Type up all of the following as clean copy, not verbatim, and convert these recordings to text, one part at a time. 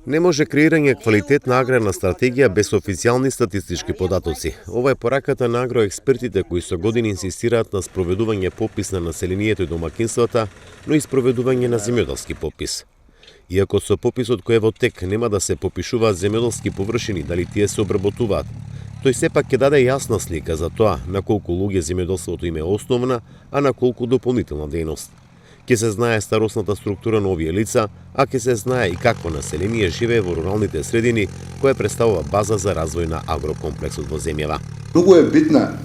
Не може креирање квалитетна аграрна стратегија без официјални статистички податоци. Ова е пораката на агроекспертите кои со години инсистираат на спроведување попис на населението и домакинствата, но и спроведување на земјоделски попис. Иако со пописот кој е во тек нема да се попишуваат земјоделски површини, дали тие се обработуваат, тој сепак ќе даде јасна слика за тоа на колку луѓе земјоделството им е основна, а на колку дополнителна дејност. Ќе се знае старосната структура на овие лица, а ќе се знае и какво население живее во руралните средини, која представува база за развој на агрокомплексот во земјава. Многу е битна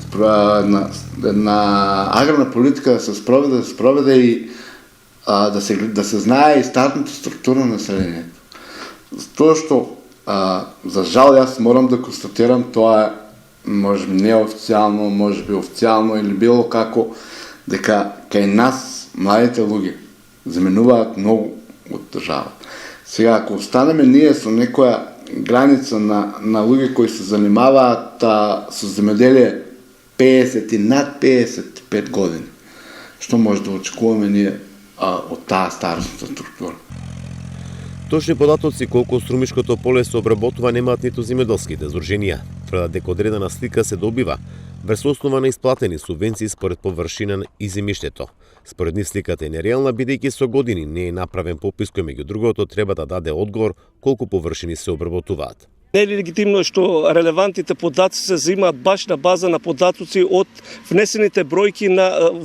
на аграрна политика да се спроведе и да се знае и стартната структура на населението. Тоа што за жал јас морам да констатирам, тоа може би неофицијално, може би официјално или било како, дека кај нас младите луѓе заменуваат многу од држава. Сега, ако останеме ние со некоја граница на луѓе кои се занимаваат со земјоделие 50 и над 55 години, што може да очекуваме ние од таа старосна структура? Точни податоци колку струмишкото поле се обработува немаат ниту земјоделските здруженија. Тврдат дека одредена слика се добива врз основа на исплатени субвенции според површина и земјиштето. Според нив сликата е нереална, бидејќи со години не е направен попис кој меѓу другото треба да даде одговор колку површини се обработуваат. Не е легитимно што релевантните податоци се взимаат баш на база на податоци од внесените бројки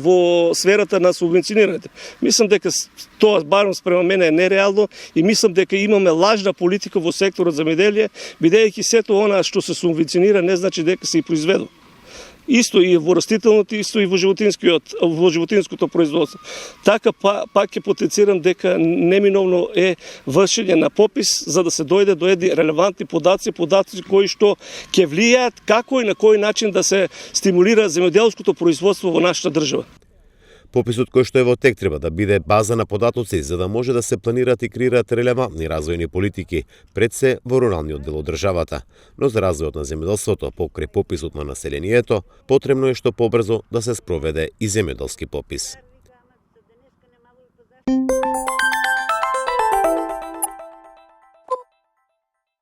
во сферата на субвенционираните. Мислам дека тоа барем спрема мене е нереално и мислам дека имаме лажна политика во секторот земјоделие, бидејќи сето она што се субвенционира не значи дека се и произведува. Исто и во растителното, исто и во животинското производство. Така пак ќе потенцирам дека неминовно е вршење на попис за да се дојде до едни релевантни податоци кои што ќе влијаат како и на кој начин да се стимулира земјоделското производство во нашата држава. Пописот кој што е во тек треба да биде база на податоци за да може да се планираат и креираат релевантни развојни политики, пред се во руралниот дел од државата. Но за развојот на земјоделството покрај пописот на населението, потребно е што побрзо да се спроведе и земјоделски попис.